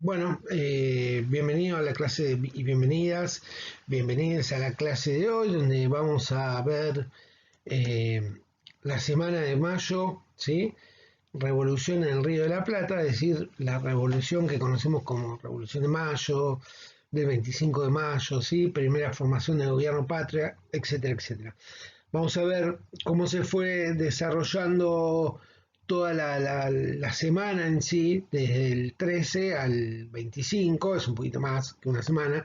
Bueno, bienvenido a la clase y bienvenidas a la clase de hoy, donde vamos a ver eh, la semana de mayo, ¿sí? Revolución en el Río de la Plata, es decir, la revolución que conocemos como Revolución de Mayo, del 25 de mayo, ¿sí? Primera formación del gobierno patria, etcétera, etcétera. Vamos a ver cómo se fue desarrollando toda la semana en sí, desde el 13 al 25, es un poquito más que una semana.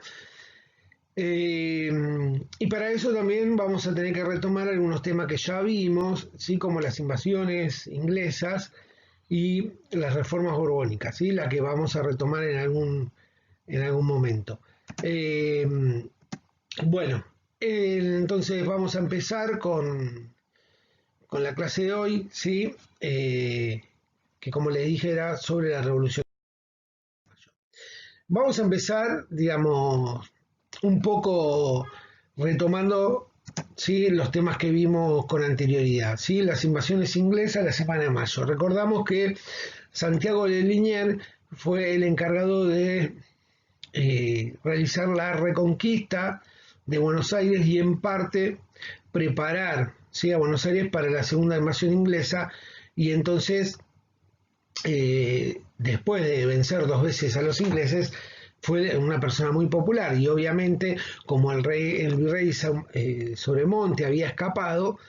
Eh, y para eso también vamos a tener que retomar algunos temas que ya vimos, ¿sí? Como las invasiones inglesas y las reformas borbónicas, ¿sí? La que vamos a retomar en algún momento. Eh, bueno, entonces vamos a empezar con la clase de hoy, ¿sí? Que como les dije era sobre la revolución. Vamos a empezar, digamos, un poco retomando, ¿sí? Los temas que vimos con anterioridad, ¿sí? Las invasiones inglesas la semana de mayo. Recordamos que Santiago de Liniers fue el encargado de realizar la reconquista de Buenos Aires y en parte preparar, ¿sí? A Buenos Aires para la segunda invasión inglesa y entonces después de vencer dos veces a los ingleses fue una persona muy popular y obviamente como el virrey Sobremonte había escapado,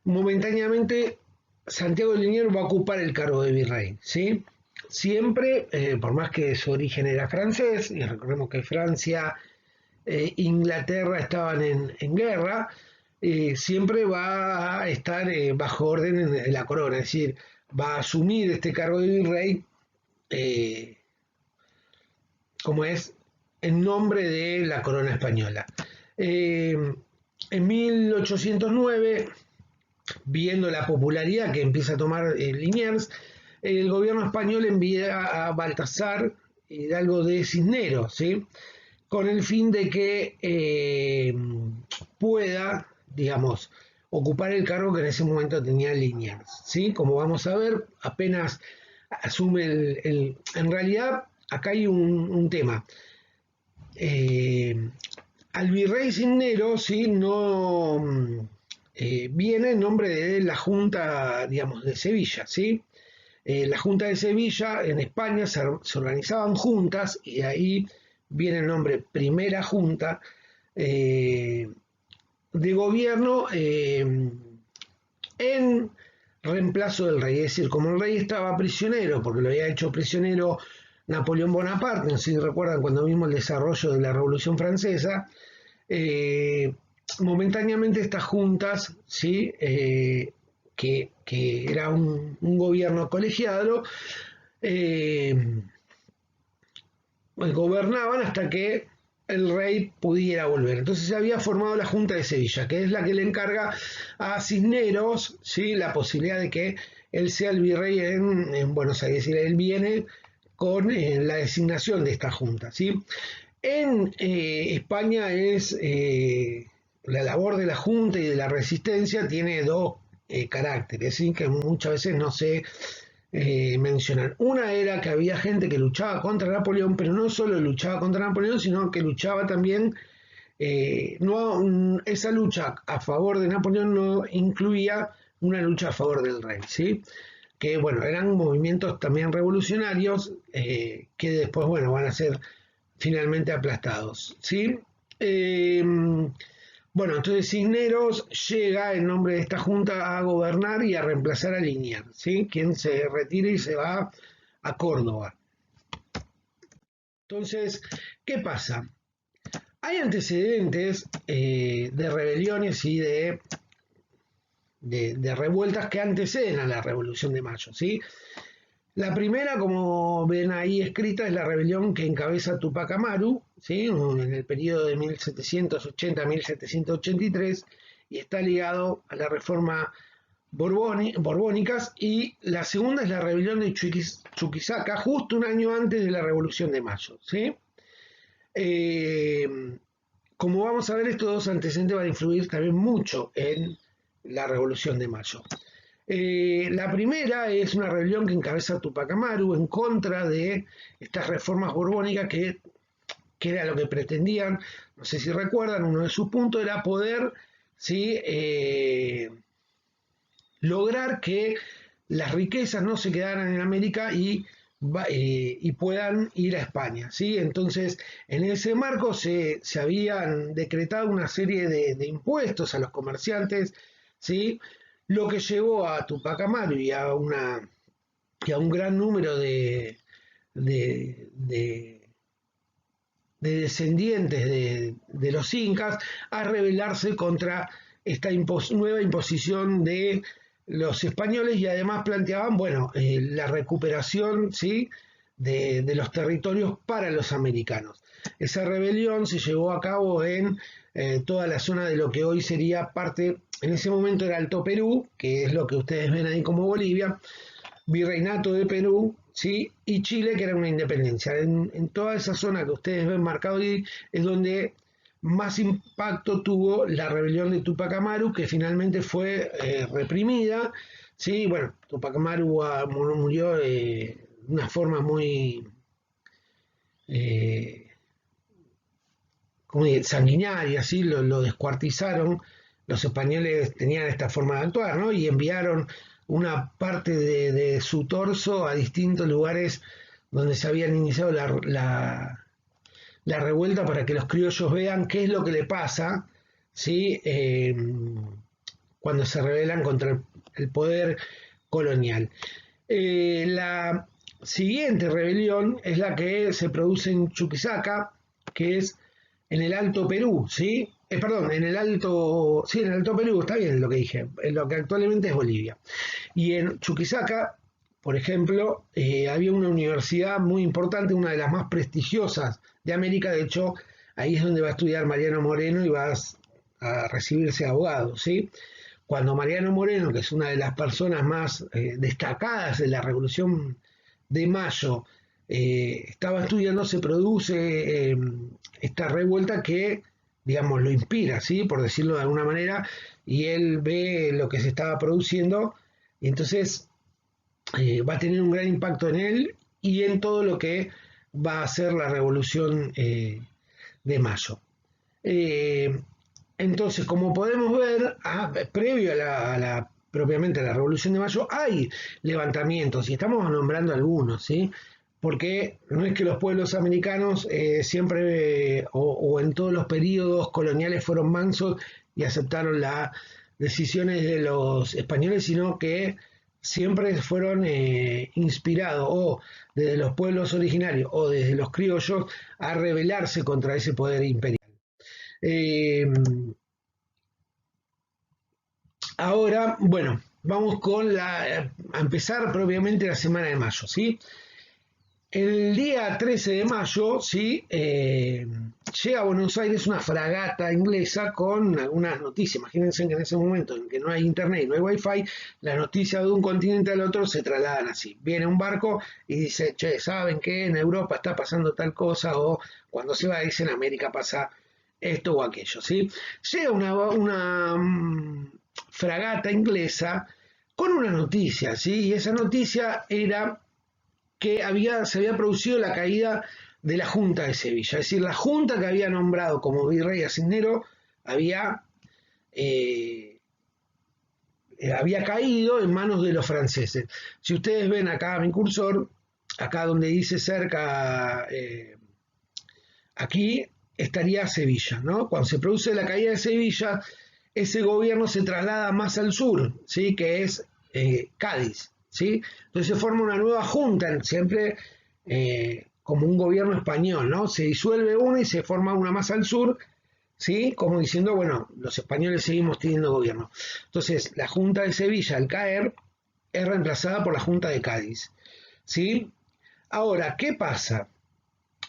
momentáneamente Santiago de Liniers va a ocupar el cargo de virrey, ¿sí? Siempre, por más que su origen era francés, y recordemos que Francia Inglaterra estaban en guerra, siempre va a estar bajo orden de la corona, es decir, va a asumir este cargo de virrey eh, como es en nombre de la corona española. Eh, en 1809, viendo la popularidad que empieza a tomar Liniers, el gobierno español envía a Baltasar Hidalgo de Cisneros, ¿sí? Con el fin de que pueda, digamos, ocupar el cargo que en ese momento tenía Liniers, ¿sí? Como vamos a ver, apenas asume en realidad, acá hay un tema. Eh, Al virrey Cisneros, ¿sí? No viene en nombre de la Junta, digamos, de Sevilla, ¿sí? La Junta de Sevilla en España se organizaban juntas y de ahí viene el nombre Primera Junta eh, de Gobierno en reemplazo del rey. Es decir, como el rey estaba prisionero, porque lo había hecho prisionero Napoleón Bonaparte, no sé si recuerdan cuando vimos el desarrollo de la Revolución Francesa, eh, momentáneamente estas juntas, ¿sí? Que era un gobierno colegiado, eh, gobernaban hasta que el rey pudiera volver. Entonces se había formado la Junta de Sevilla, que es la que le encarga a Cisneros, ¿sí? La posibilidad de que él sea el virrey en Buenos Aires. Es decir, él viene con la designación de esta Junta, ¿sí? En España es la labor de la Junta y de la Resistencia tiene dos caracteres, ¿sí? Que muchas veces no se mencionan. Una era que había gente que luchaba contra Napoleón, pero no solo luchaba contra Napoleón, sino que luchaba también, no, esa lucha a favor de Napoleón no incluía una lucha a favor del rey, ¿sí? Que bueno, eran movimientos también revolucionarios que después, bueno, van a ser finalmente aplastados, ¿sí? Eh, bueno, entonces Cisneros llega en nombre de esta junta a gobernar y a reemplazar a Liniers, ¿sí? Quien se retira y se va a Córdoba. Entonces, ¿qué pasa? Hay antecedentes de rebeliones y de revueltas que anteceden a la Revolución de Mayo, ¿sí? La primera, como ven ahí escrita, es la rebelión que encabeza Tupac Amaru, ¿sí? En el periodo de 1780 a 1783, y está ligado a la reforma borbónicas, y la segunda es la rebelión de Chuquisaca, justo un año antes de la Revolución de Mayo, ¿sí? Eh, Como vamos a ver, estos dos antecedentes van a influir también mucho en la Revolución de Mayo. La primera es una rebelión que encabeza Tupac Amaru en contra de estas reformas borbónicas que era lo que pretendían, no sé si recuerdan, uno de sus puntos era poder, ¿sí? Lograr que las riquezas no se quedaran en América y puedan ir a España, ¿sí? Entonces, en ese marco se habían decretado una serie de impuestos a los comerciantes, ¿sí? Lo que llevó a Tupac Amaru y a un gran número de, de de descendientes de los incas a rebelarse contra esta nueva imposición de los españoles y además planteaban, bueno, la recuperación, ¿sí? De los territorios para los americanos. Esa rebelión se llevó a cabo en toda la zona de lo que hoy sería parte, en ese momento era Alto Perú, que es lo que ustedes ven ahí como Bolivia, Virreinato de Perú, ¿sí? Y Chile, que era una independencia. En toda esa zona que ustedes ven marcado ahí es donde más impacto tuvo la rebelión de Tupac Amaru, que finalmente fue reprimida. ¿Sí? Bueno, Tupac Amaru murió de una forma muy eh, como sanguinaria, ¿sí? Lo descuartizaron. Los españoles tenían esta forma de actuar, ¿no? Y enviaron una parte de su torso a distintos lugares donde se habían iniciado la revuelta para que los criollos vean qué es lo que le pasa, ¿sí? Cuando se rebelan contra el poder colonial. La siguiente rebelión es la que se produce en Chuquisaca, que es en el Alto Perú, ¿sí? Perdón, en el Alto Perú, está bien lo que dije, en lo que actualmente es Bolivia. Y en Chuquisaca, por ejemplo, había una universidad muy importante, una de las más prestigiosas de América, de hecho, ahí es donde va a estudiar Mariano Moreno y va a recibirse abogado, ¿sí? Cuando Mariano Moreno, que es una de las personas más destacadas de la Revolución de Mayo, estaba estudiando, se produce esta revuelta que, digamos, lo inspira, ¿sí? Por decirlo de alguna manera, y él ve lo que se estaba produciendo, y entonces va a tener un gran impacto en él y en todo lo que va a ser la Revolución de Mayo. Eh, entonces, como podemos ver, previo propiamente a la Revolución de Mayo, hay levantamientos, y estamos nombrando algunos, ¿sí? Porque no es que los pueblos americanos siempre o en todos los periodos coloniales fueron mansos y aceptaron las decisiones de los españoles, sino que siempre fueron inspirados o desde los pueblos originarios o desde los criollos a rebelarse contra ese poder imperial. Eh, Ahora, bueno, vamos a empezar propiamente la semana de mayo, ¿sí? El día 13 de mayo, ¿sí? Llega a Buenos Aires una fragata inglesa con algunas noticias. Imagínense que en ese momento en que no hay internet y no hay wifi, las noticias de un continente al otro se trasladan así. Viene un barco y dice, che, ¿saben qué? En Europa está pasando tal cosa, o cuando se va dice en América pasa esto o aquello, ¿sí? Llega una fragata inglesa con una noticia, ¿sí? Y esa noticia era que se había producido la caída de la Junta de Sevilla. Es decir, la Junta que había nombrado como virrey a Cisnero eh, había caído en manos de los franceses. Si ustedes ven acá mi cursor, acá donde dice cerca, aquí estaría Sevilla, ¿no? Cuando se produce la caída de Sevilla, ese gobierno se traslada más al sur, ¿sí? Que es Cádiz, ¿sí? Entonces se forma una nueva junta, siempre como un gobierno español, ¿no? Se disuelve una y se forma una más al sur, ¿sí? Como diciendo, bueno, los españoles seguimos teniendo gobierno. Entonces, la Junta de Sevilla, al caer, es reemplazada por la Junta de Cádiz, ¿sí? Ahora, ¿qué pasa?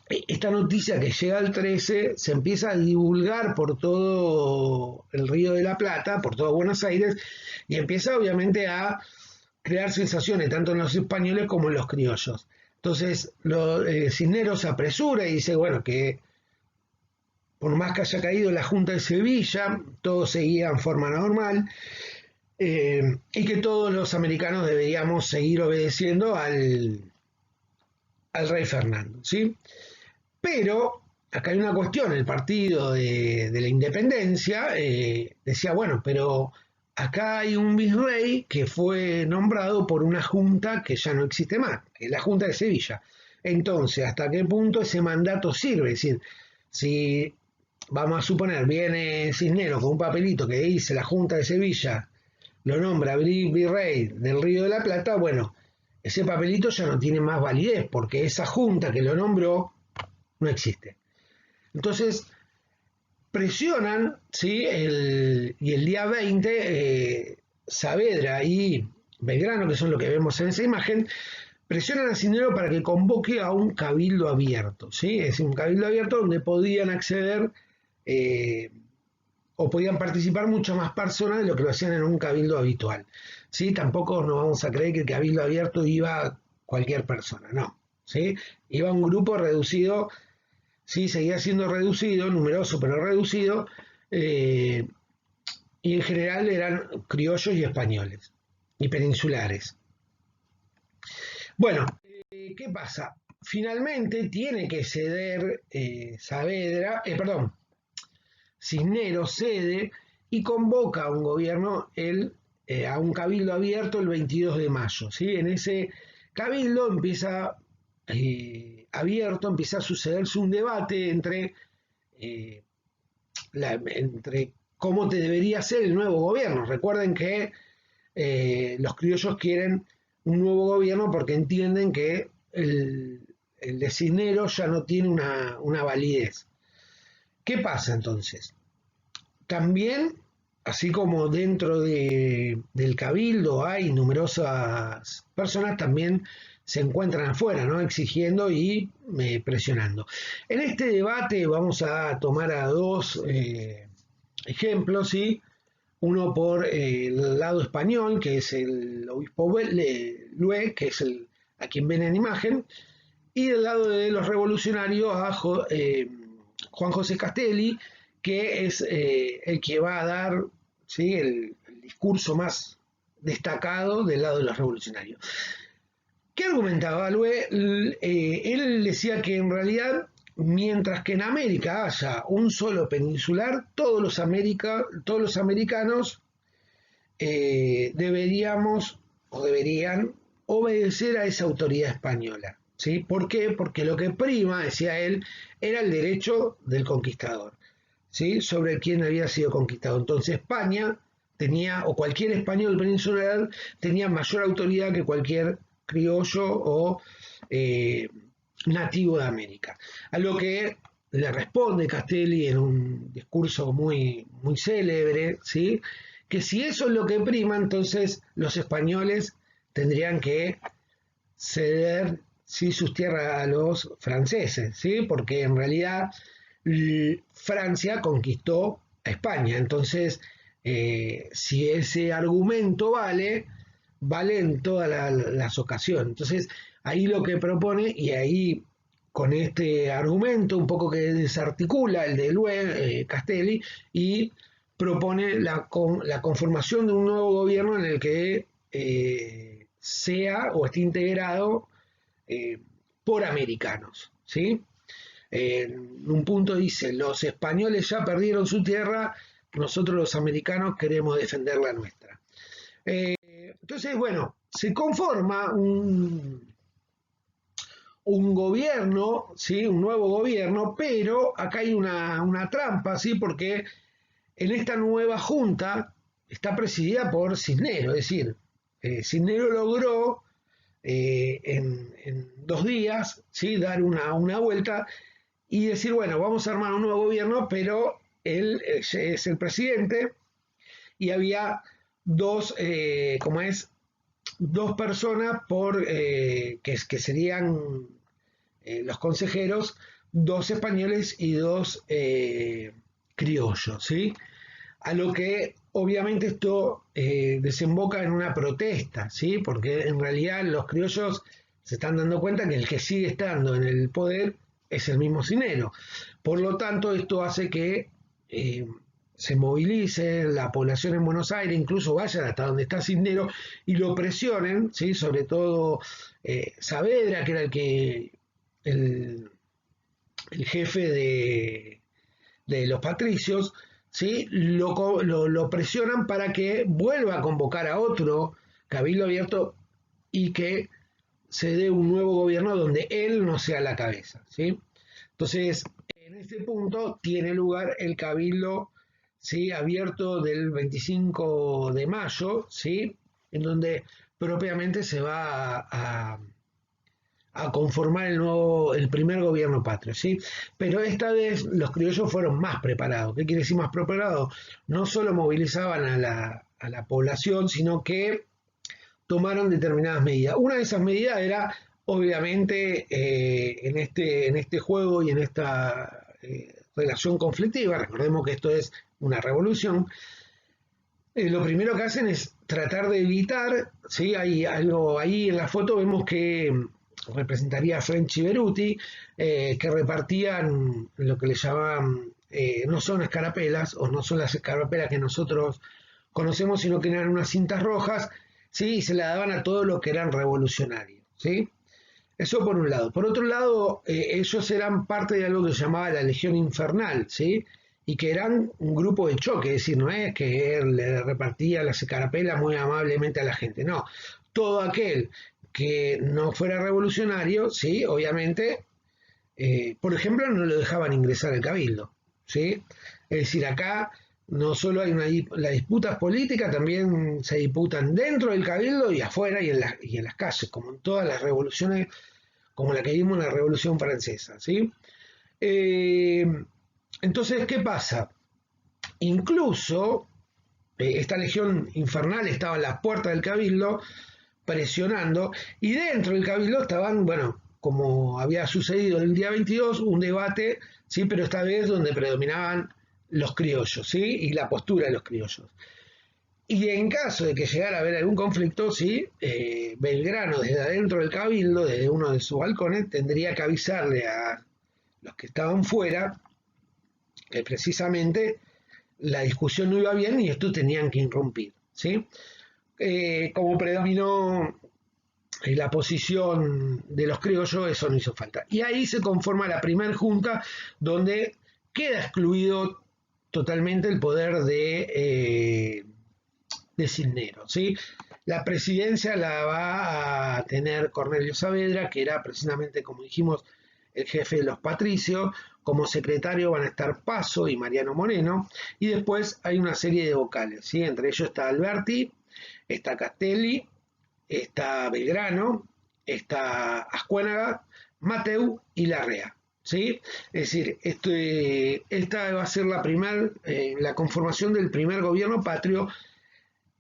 Esta noticia que llega al 13 se empieza a divulgar por todo el Río de la Plata, por todo Buenos Aires, y empieza obviamente a crear sensaciones tanto en los españoles como en los criollos. Entonces, Cisneros se apresura y dice, bueno, que por más que haya caído la Junta de Sevilla, todo seguía en forma normal, y que todos los americanos deberíamos seguir obedeciendo al rey Fernando, ¿sí? Pero acá hay una cuestión, el partido de la independencia decía, bueno, pero acá hay un virrey que fue nombrado por una junta que ya no existe más, que es la Junta de Sevilla. Entonces, ¿hasta qué punto ese mandato sirve? Es decir, si vamos a suponer, viene Cisneros con un papelito que dice la Junta de Sevilla, lo nombra virrey del Río de la Plata, bueno, ese papelito ya no tiene más validez porque esa junta que lo nombró no existe. Entonces, presionan, ¿sí? Y el día 20, Saavedra y Belgrano, que son lo que vemos en esa imagen, presionan a Cisneros para que convoque a un cabildo abierto, ¿sí? Es decir, un cabildo abierto donde podían acceder eh, o podían participar muchas más personas de lo que lo hacían en un cabildo habitual. ¿Sí? Tampoco nos vamos a creer que el cabildo abierto iba cualquier persona, no. ¿Sí? Iba un grupo reducido, sí, seguía siendo reducido, numeroso pero reducido, y en general eran criollos y españoles, y peninsulares. Bueno, ¿qué pasa? Finalmente tiene que ceder Saavedra, perdón, Cisneros cede y convoca a un gobierno, a un cabildo abierto el 22 de mayo. ¿Sí? En ese cabildo empieza a sucederse un debate eh, entre cómo te debería ser el nuevo gobierno. Recuerden que los criollos quieren un nuevo gobierno porque entienden que el de Cisneros ya no tiene una validez. ¿Qué pasa entonces? También, así como dentro del cabildo hay numerosas personas, también se encuentran afuera, ¿no? Exigiendo y presionando. En este debate vamos a tomar a dos ejemplos, ¿sí? Uno por el lado español, que es el obispo Lue, que es a quien ven en imagen, y del lado de los revolucionarios a Juan José Castelli, que es el que va a dar, ¿sí? el discurso más destacado del lado de los revolucionarios. ¿Qué argumentaba Lue? Él decía que en realidad, mientras que en América haya un solo peninsular, todos los americanos deberíamos o deberían obedecer a esa autoridad española. ¿Sí? ¿Por qué? Porque lo que prima, decía él, era el derecho del conquistador, ¿sí? Sobre quien había sido conquistado. Entonces España tenía, o cualquier español peninsular, tenía mayor autoridad que cualquier criollo o nativo de América. A lo que le responde Castelli en un discurso muy, muy célebre, ¿sí? Que si eso es lo que prima, entonces los españoles tendrían que ceder, ¿sí? Sus tierras a los franceses, ¿sí? Porque en realidad Francia conquistó a España. Entonces, si ese argumento vale en todas las ocasiones. Entonces, ahí lo que propone, y ahí con este argumento un poco que desarticula el de Lue, Castelli, y propone la conformación de un nuevo gobierno en el que sea o esté integrado eh, por americanos, ¿sí? En un punto dice, los españoles ya perdieron su tierra, nosotros los americanos queremos defender la nuestra. Entonces, bueno, se conforma un gobierno, ¿sí? Un nuevo gobierno, pero acá hay una trampa, ¿sí? Porque en esta nueva junta está presidida por Cisneros, es decir, Cisneros logró en 2 días, ¿sí? Dar una vuelta y decir, bueno, vamos a armar un nuevo gobierno, pero él es el presidente y había dos personas que serían los consejeros, dos españoles y dos criollos, ¿sí? A lo que obviamente esto desemboca en una protesta, ¿sí? Porque en realidad los criollos se están dando cuenta que el que sigue estando en el poder es el mismo Cisneros. Por lo tanto, esto hace que se movilice la población en Buenos Aires, incluso vayan hasta donde está Cisneros y lo presionen, ¿sí? Sobre todo Saavedra, que era el, el jefe de los patricios, ¿sí? Lo presionan para que vuelva a convocar a otro cabildo abierto y que se dé un nuevo gobierno donde él no sea la cabeza, ¿sí? Entonces, en este punto tiene lugar el cabildo, ¿sí? Abierto del 25 de mayo, ¿sí? En donde propiamente se va a conformar el primer gobierno patrio, ¿sí? Pero esta vez los criollos fueron más preparados. ¿Qué quiere decir más preparados? No solo movilizaban a la población, sino que tomaron determinadas medidas. Una de esas medidas era, obviamente, en este juego y en esta relación conflictiva, recordemos que esto es una revolución, lo primero que hacen es tratar de evitar, ¿sí? Hay algo ahí en la foto, vemos que representaría a French y Beruti, que repartían lo que le llamaban, no son escarapelas, o no son las escarapelas que nosotros conocemos, sino que eran unas cintas rojas, ¿sí? Y se la daban a todos los que eran revolucionarios, ¿sí? Eso por un lado. Por otro lado, ellos eran parte de algo que se llamaba la Legión Infernal, ¿sí? Y que eran un grupo de choque, es decir, no es que él le repartía las escarapelas muy amablemente a la gente, no. Todo aquel que no fuera revolucionario, ¿sí? Obviamente, por ejemplo, no lo dejaban ingresar al cabildo, ¿sí? Es decir, acá no solo hay las disputas políticas, también se disputan dentro del cabildo y afuera y en las calles, como en todas las revoluciones, como la que vimos en la Revolución Francesa, ¿sí? Eh, entonces, ¿qué pasa? Incluso esta legión infernal estaba en las puertas del cabildo presionando y dentro del cabildo estaban, bueno, como había sucedido el día 22, un debate, ¿sí? Pero esta vez donde predominaban los criollos, ¿sí? Y la postura de los criollos. Y en caso de que llegara a haber algún conflicto, sí, Belgrano desde adentro del cabildo, desde uno de sus balcones, tendría que avisarle a los que estaban fuera que precisamente la discusión no iba bien y estos tenían que irrumpir, ¿sí? Como predominó la posición de los criollos, eso no hizo falta. Y ahí se conforma la primer junta donde queda excluido totalmente el poder de Cisneros, ¿sí? La presidencia la va a tener Cornelio Saavedra, que era precisamente, como dijimos, el jefe de los patricios. Como secretario van a estar Paso y Mariano Moreno, y después hay una serie de vocales, ¿sí? Entre ellos está Alberti, está Castelli, está Belgrano, está Ascuénaga, Mateu y Larrea, ¿sí? Es decir, esta va a ser la conformación del primer gobierno patrio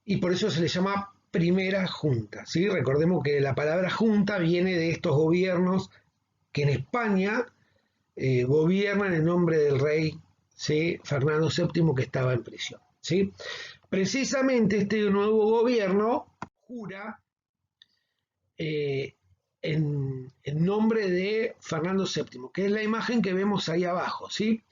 y por eso se le llama primera junta, ¿sí? Recordemos que la palabra junta viene de estos gobiernos que en España gobiernan en nombre del rey, ¿sí? Fernando VII, que estaba en prisión, ¿sí? Precisamente este nuevo gobierno jura en nombre de Fernando VII, que es la imagen que vemos ahí abajo, ¿sí?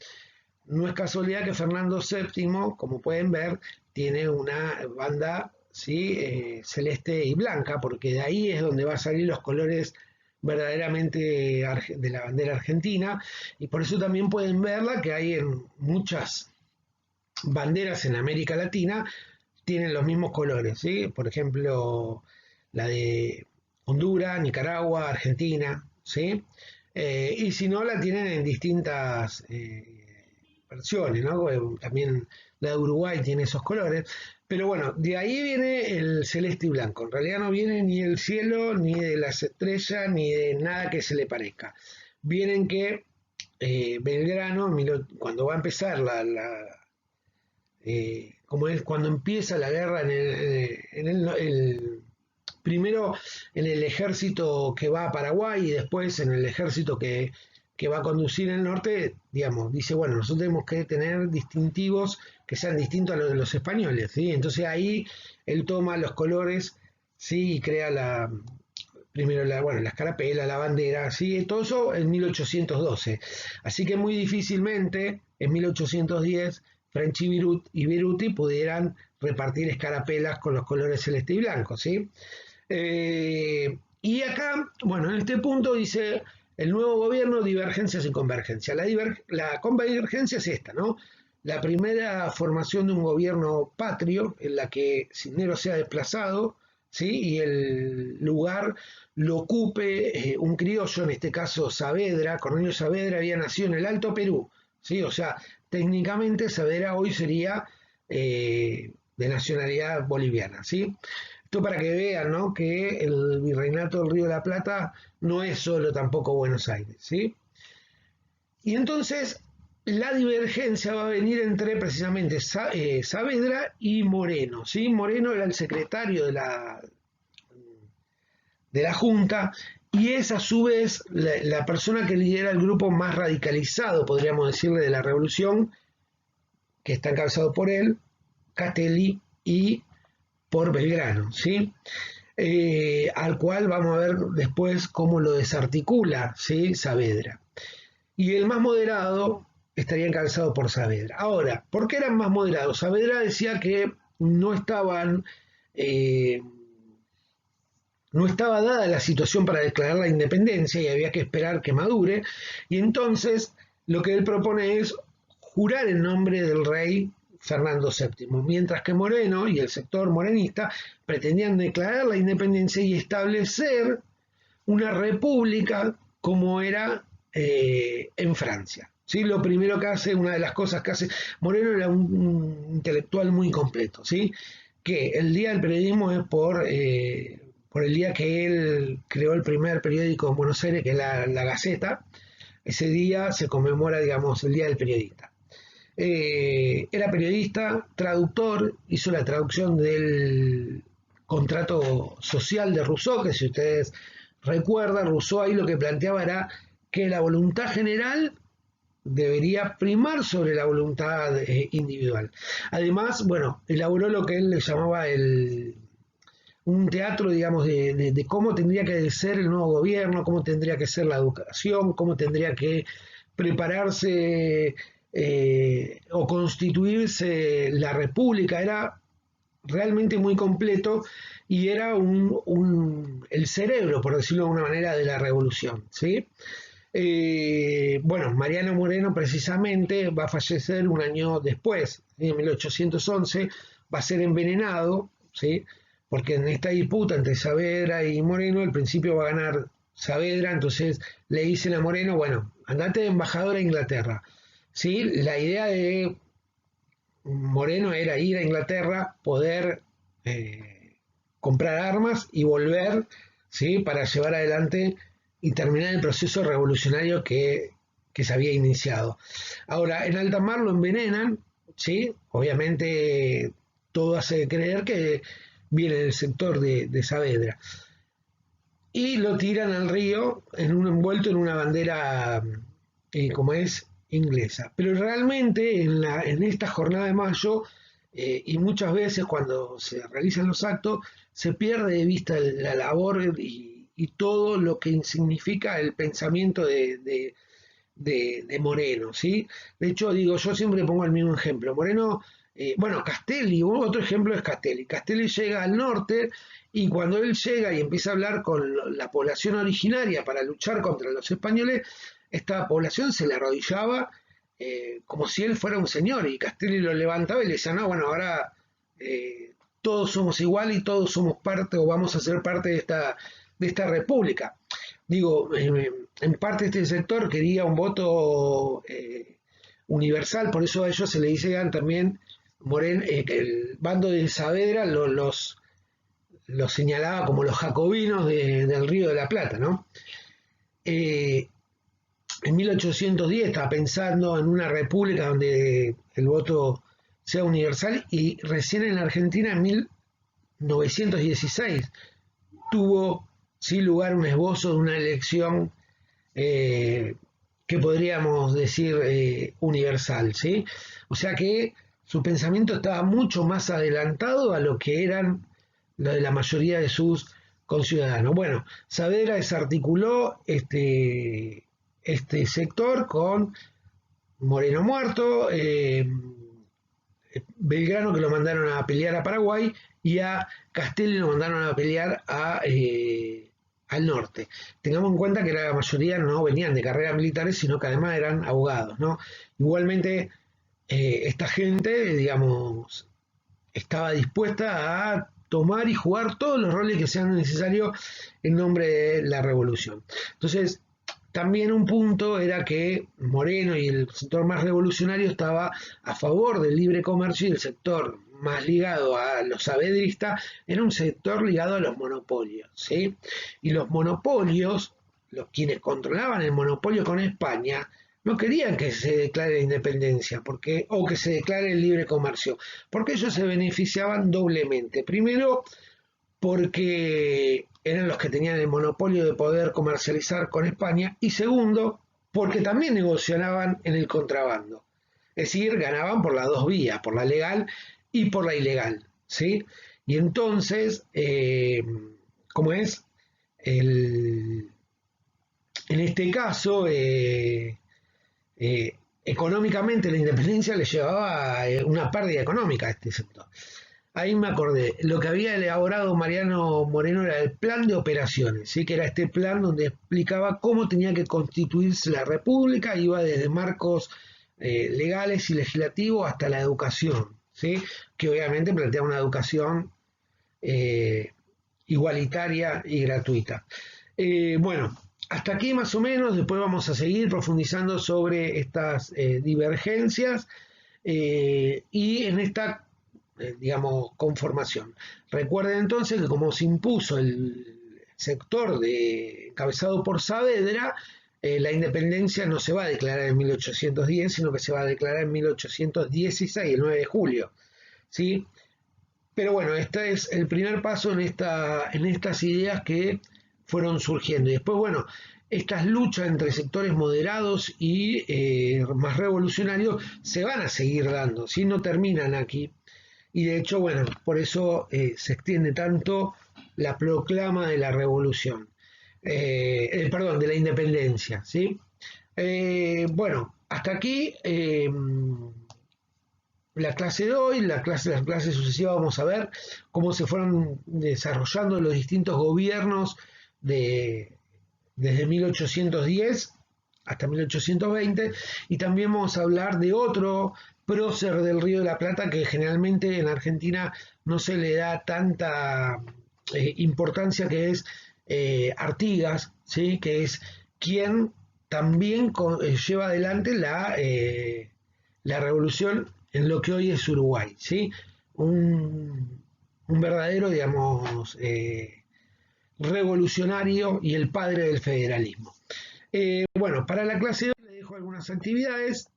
No es casualidad que Fernando VII, como pueden ver, tiene una banda, ¿sí? Celeste y blanca, porque de ahí es donde van a salir los colores verdaderamente de la bandera argentina, y por eso también pueden verla que hay en muchas banderas en América Latina, tienen los mismos colores, ¿sí? Por ejemplo, la de Honduras, Nicaragua, Argentina, ¿sí? Y si no, la tienen en distintas versiones, ¿no? También la de Uruguay tiene esos colores. Pero bueno, de ahí viene el celeste y blanco. En realidad no viene ni del cielo, ni de las estrellas, ni de nada que se le parezca. Vienen que Belgrano, cuando va a empezar como es cuando empieza la guerra primero en el ejército que va a Paraguay y después en el ejército que va a conducir el norte, digamos, dice, bueno, nosotros tenemos que tener distintivos que sean distintos a los de los españoles, ¿sí? Entonces ahí él toma los colores, ¿sí? Y crea primero la escarapela, la bandera, ¿sí? Todo eso en 1812. Así que muy difícilmente en 1810 French y Viruti pudieran repartir escarapelas con los colores celeste y blanco, ¿sí? Y acá, bueno, en este punto dice el nuevo gobierno, divergencias y convergencias. La convergencia es esta, ¿no? La primera formación de un gobierno patrio en la que Cisneros sea desplazado, ¿sí? Y el lugar lo ocupe un criollo, en este caso Saavedra. Cornelio Saavedra había nacido en el Alto Perú, ¿sí? O sea, técnicamente Saavedra hoy sería de nacionalidad boliviana, ¿sí? Esto para que vean, ¿no?, que el virreinato del Río de la Plata no es solo tampoco Buenos Aires, ¿sí? Y entonces la divergencia va a venir entre precisamente Saavedra y Moreno, ¿sí? Moreno era el secretario de la Junta y es a su vez la persona que lidera el grupo más radicalizado, podríamos decirle, de la revolución, que está encabezado por él, Castelli y por Belgrano, ¿sí? Al cual vamos a ver después cómo lo desarticula, ¿sí?, Saavedra. Y el más moderado estaría encabezado por Saavedra. Ahora, ¿por qué eran más moderados? Saavedra decía que no estaban, no estaba dada la situación para declarar la independencia y había que esperar que madure, y entonces lo que él propone es jurar en nombre del rey Fernando VII, mientras que Moreno y el sector morenista pretendían declarar la independencia y establecer una república como era en Francia. ¿Sí? Lo primero que hace, una de las cosas que hace, Moreno era un intelectual muy completo, ¿sí? Que el día del periodismo es por el día que él creó el primer periódico en Buenos Aires, que es la Gaceta. Ese día se conmemora, digamos, el Día del Periodista. Era periodista, traductor, hizo la traducción del contrato social de Rousseau, que si ustedes recuerdan, Rousseau ahí lo que planteaba era que la voluntad general debería primar sobre la voluntad individual. Además, bueno, elaboró lo que él le llamaba un teatro, digamos, de cómo tendría que ser el nuevo gobierno, cómo tendría que ser la educación, cómo tendría que prepararse o constituirse la república. Era realmente muy completo y era el cerebro, por decirlo de alguna manera, de la revolución, ¿sí? Bueno, Mariano Moreno precisamente va a fallecer un año después, en 1811, va a ser envenenado, ¿sí? Porque en esta disputa entre Saavedra y Moreno, al principio va a ganar Saavedra, entonces le dicen a Moreno, bueno, andate de embajador a Inglaterra, ¿sí? La idea de Moreno era ir a Inglaterra, poder comprar armas y volver, ¿sí?, para llevar adelante y terminar el proceso revolucionario que se había iniciado. Ahora, en alta mar lo envenenan, ¿sí? Obviamente todo hace creer que viene del sector de Saavedra. Y lo tiran al río envuelto en una bandera, como es, inglesa. Pero realmente en esta jornada de mayo, y muchas veces cuando se realizan los actos, se pierde de vista la labor y todo lo que significa el pensamiento de Moreno, ¿sí? De hecho, digo, yo siempre pongo el mismo ejemplo. Moreno, bueno, Castelli, otro ejemplo es Castelli. Castelli llega al norte y cuando él llega y empieza a hablar con la población originaria para luchar contra los españoles, esta población se le arrodillaba como si él fuera un señor, y Castelli lo levantaba y le decía, no, bueno, ahora todos somos iguales y todos somos parte o vamos a ser parte de esta república. Digo, en parte este sector quería un voto universal, por eso a ellos se le dicen también que el bando de Saavedra los señalaba como los jacobinos del Río de la Plata, ¿no? En 1810 estaba pensando en una república donde el voto sea universal, y recién en Argentina en 1916 tuvo sin lugar un esbozo de una elección que podríamos decir universal, ¿sí? O sea que su pensamiento estaba mucho más adelantado a lo que eran lo de la mayoría de sus conciudadanos. Bueno, Saavedra desarticuló este sector con Moreno muerto, Belgrano, que lo mandaron a pelear a Paraguay, y a Castelli lo mandaron a pelear al norte. Tengamos en cuenta que la mayoría no venían de carreras militares, sino que además eran abogados, ¿no? Igualmente, esta gente, digamos, estaba dispuesta a tomar y jugar todos los roles que sean necesarios en nombre de la revolución. Entonces, también un punto era que Moreno y el sector más revolucionario estaba a favor del libre comercio, y el sector más ligado a los saavedristas era un sector ligado a los monopolios, ¿sí? Y los monopolios, quienes controlaban el monopolio con España, no querían que se declare la independencia o que se declare el libre comercio, porque ellos se beneficiaban doblemente. Primero, porque eran los que tenían el monopolio de poder comercializar con España, y segundo, porque también negociaban en el contrabando. Es decir, ganaban por las dos vías, por la legal y por la ilegal, ¿sí? Y entonces, ¿cómo es? En este caso, económicamente la independencia le llevaba una pérdida económica a este sector. Ahí me acordé, lo que había elaborado Mariano Moreno era el plan de operaciones, ¿sí? Que era este plan donde explicaba cómo tenía que constituirse la república, iba desde marcos legales y legislativos hasta la educación, ¿sí? Que obviamente planteaba una educación igualitaria y gratuita. Bueno, hasta aquí más o menos, después vamos a seguir profundizando sobre estas divergencias y en esta digamos, conformación. Recuerden entonces que como se impuso el sector encabezado por Saavedra, la independencia no se va a declarar en 1810, sino que se va a declarar en 1816, el 9 de julio. ¿Sí? Pero bueno, este es el primer paso en estas ideas que fueron surgiendo. Y después, bueno, estas luchas entre sectores moderados y más revolucionarios se van a seguir dando, ¿sí? No terminan aquí. Y de hecho, bueno, por eso se extiende tanto la proclama de la revolución, perdón, de la independencia, ¿sí? Bueno, hasta aquí la clase de hoy, las clases sucesivas vamos a ver cómo se fueron desarrollando los distintos gobiernos desde 1810 hasta 1820, y también vamos a hablar de otro prócer del Río de la Plata que generalmente en Argentina no se le da tanta importancia, que es Artigas, ¿sí? Que es quien también lleva adelante la revolución en lo que hoy es Uruguay, ¿sí? Un verdadero, digamos, revolucionario y el padre del federalismo. Bueno, para la clase de hoy les dejo algunas actividades.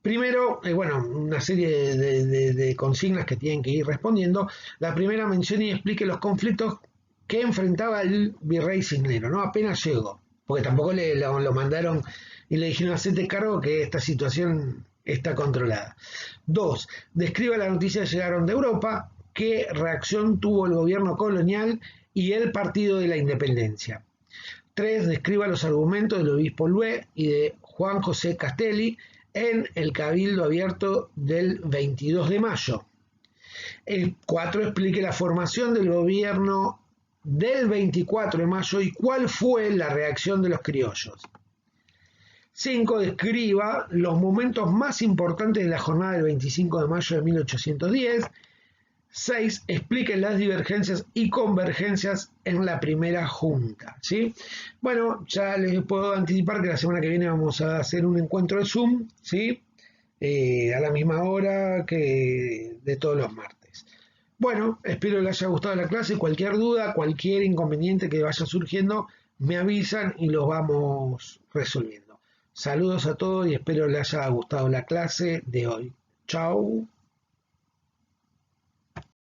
Primero, bueno, una serie de consignas que tienen que ir respondiendo. La primera, mencione y explique los conflictos que enfrentaba el virrey Cisneros, ¿no? Apenas llegó, porque tampoco lo mandaron y le dijeron: hacete cargo que esta situación está controlada. 2. Describa las noticias que llegaron de Europa, qué reacción tuvo el gobierno colonial y el Partido de la Independencia. 3. Describa los argumentos del obispo Lué y de Juan José Castelli en el Cabildo Abierto del 22 de mayo. 4. Explique la formación del gobierno del 24 de mayo y cuál fue la reacción de los criollos. 5. Describa los momentos más importantes de la jornada del 25 de mayo de 1810. 6. Expliquen las divergencias y convergencias en la primera junta, ¿sí? Bueno, ya les puedo anticipar que la semana que viene vamos a hacer un encuentro de Zoom, ¿sí? A la misma hora que de todos los martes. Bueno, espero que les haya gustado la clase. Cualquier duda, cualquier inconveniente que vaya surgiendo, me avisan y los vamos resolviendo. Saludos a todos y espero les haya gustado la clase de hoy. Chau.